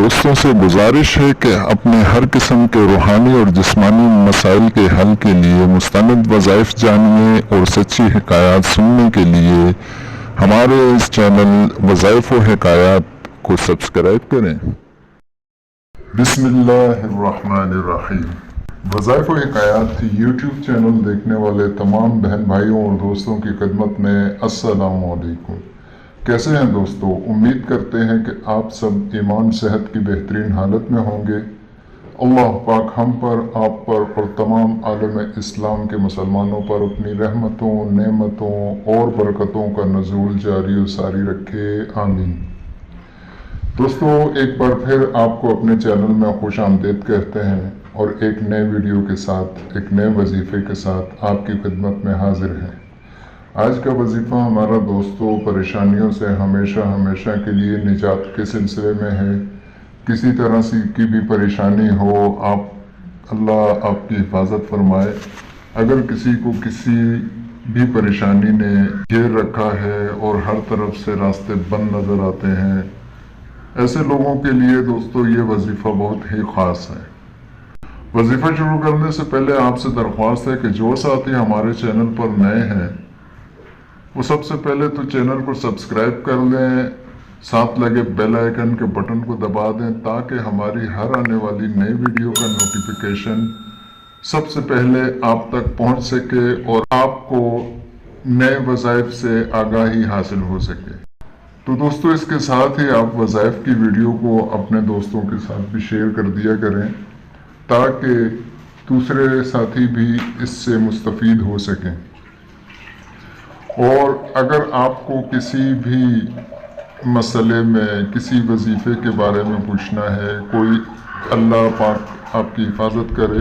دوستوں سے گزارش ہے کہ اپنے ہر قسم کے روحانی اور جسمانی مسائل کے حل کے لیے مستند وظائف جاننے اور سچی حکایات سننے کے لیے ہمارے اس چینل وظائف و حکایات کو سبسکرائب کریں۔ بسم اللہ الرحمن الرحیم۔ وظائف و حکایات یوٹیوب چینل دیکھنے والے تمام بہن بھائیوں اور دوستوں کی خدمت میں السلام علیکم۔ کیسے ہیں دوستو؟ امید کرتے ہیں کہ آپ سب ایمان صحت کی بہترین حالت میں ہوں گے۔ اللہ پاک ہم پر، آپ پر اور تمام عالم اسلام کے مسلمانوں پر اپنی رحمتوں، نعمتوں اور برکتوں کا نزول جاری و ساری رکھے، آمین۔ دوستو، ایک بار پھر آپ کو اپنے چینل میں خوش آمدید کہتے ہیں اور ایک نئے ویڈیو کے ساتھ، ایک نئے وظیفے کے ساتھ آپ کی خدمت میں حاضر ہیں۔ آج کا وظیفہ ہمارا دوستو پریشانیوں سے ہمیشہ کے لیے نجات کے سلسلے میں ہے۔ کسی طرح کی بھی پریشانی ہو، اللہ آپ کی حفاظت فرمائے۔ اگر کسی کو کسی بھی پریشانی نے گھیر رکھا ہے اور ہر طرف سے راستے بند نظر آتے ہیں، ایسے لوگوں کے لیے دوستو یہ وظیفہ بہت ہی خاص ہے۔ وظیفہ شروع کرنے سے پہلے آپ سے درخواست ہے کہ جو ساتھی ہمارے چینل پر نئے ہیں وہ سب سے پہلے تو چینل کو سبسکرائب کر لیں، ساتھ لگے بیل آئیکن کے بٹن کو دبا دیں تاکہ ہماری ہر آنے والی نئی ویڈیو کا نوٹیفیکیشن سب سے پہلے آپ تک پہنچ سکے اور آپ کو نئے وظائف سے آگاہی حاصل ہو سکے۔ تو دوستو، اس کے ساتھ ہی آپ وظائف کی ویڈیو کو اپنے دوستوں کے ساتھ بھی شیئر کر دیا کریں تاکہ دوسرے ساتھی بھی اس سے مستفید ہو سکیں۔ اور اگر آپ کو کسی بھی مسئلے میں، کسی وظیفے کے بارے میں پوچھنا ہے، کوئی اللہ پاک آپ کی حفاظت کرے،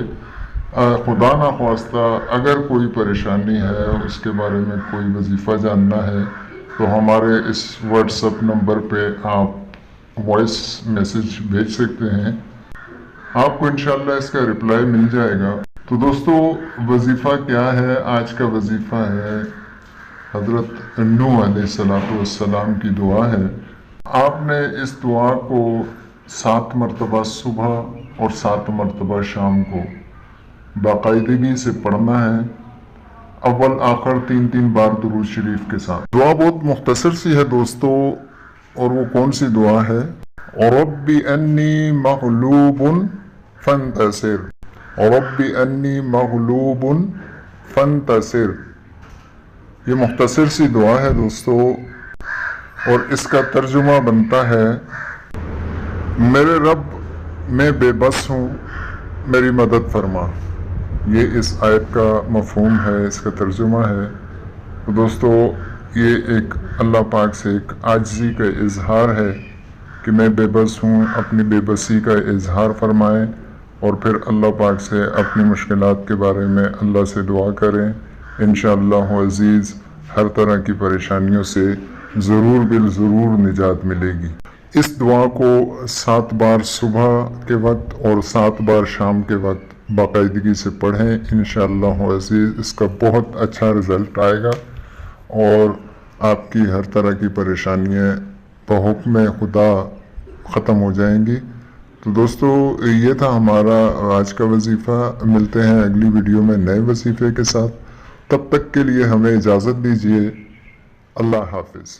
خدا نخواستہ اگر کوئی پریشانی ہے، اس کے بارے میں کوئی وظیفہ جاننا ہے تو ہمارے اس واٹس ایپ نمبر پہ آپ وائس میسج بھیج سکتے ہیں۔ آپ کو انشاءاللہ اس کا رپلائی مل جائے گا۔ تو دوستو، وظیفہ کیا ہے؟ آج کا وظیفہ ہے حضرت نوح علیہ السلام کی دعا ہے۔ آپ نے اس دعا کو 7 مرتبہ صبح اور 7 مرتبہ شام کو باقاعدگی سے پڑھنا ہے، اول آخر 3 بار درود شریف کے ساتھ۔ دعا بہت مختصر سی ہے دوستو، اور وہ کون سی دعا ہے؟ رب انی مغلوب فانتصر، رب انی مغلوب فانتصر۔ یہ مختصر سی دعا ہے دوستو، اور اس کا ترجمہ بنتا ہے: میرے رب، میں بے بس ہوں، میری مدد فرما۔ یہ اس آیت کا مفہوم ہے، اس کا ترجمہ ہے۔ تو دوستو، یہ ایک اللہ پاک سے ایک عاجزی کا اظہار ہے کہ میں بے بس ہوں، اپنی بے بسی کا اظہار فرمائیں اور پھر اللہ پاک سے اپنی مشکلات کے بارے میں اللہ سے دعا کریں۔ انشاءاللہ عزیز ہر طرح کی پریشانیوں سے ضرور نجات ملے گی۔ اس دعا کو 7 بار صبح کے وقت اور 7 بار شام کے وقت باقاعدگی سے پڑھیں، انشاءاللہ عزیز اس کا بہت اچھا رزلٹ آئے گا اور آپ کی ہر طرح کی پریشانیاں بحکم خدا ختم ہو جائیں گی۔ تو دوستو، یہ تھا ہمارا آج کا وظیفہ۔ ملتے ہیں اگلی ویڈیو میں نئے وظیفے کے ساتھ، تب تک کے لیے ہمیں اجازت دیجیے۔ اللہ حافظ۔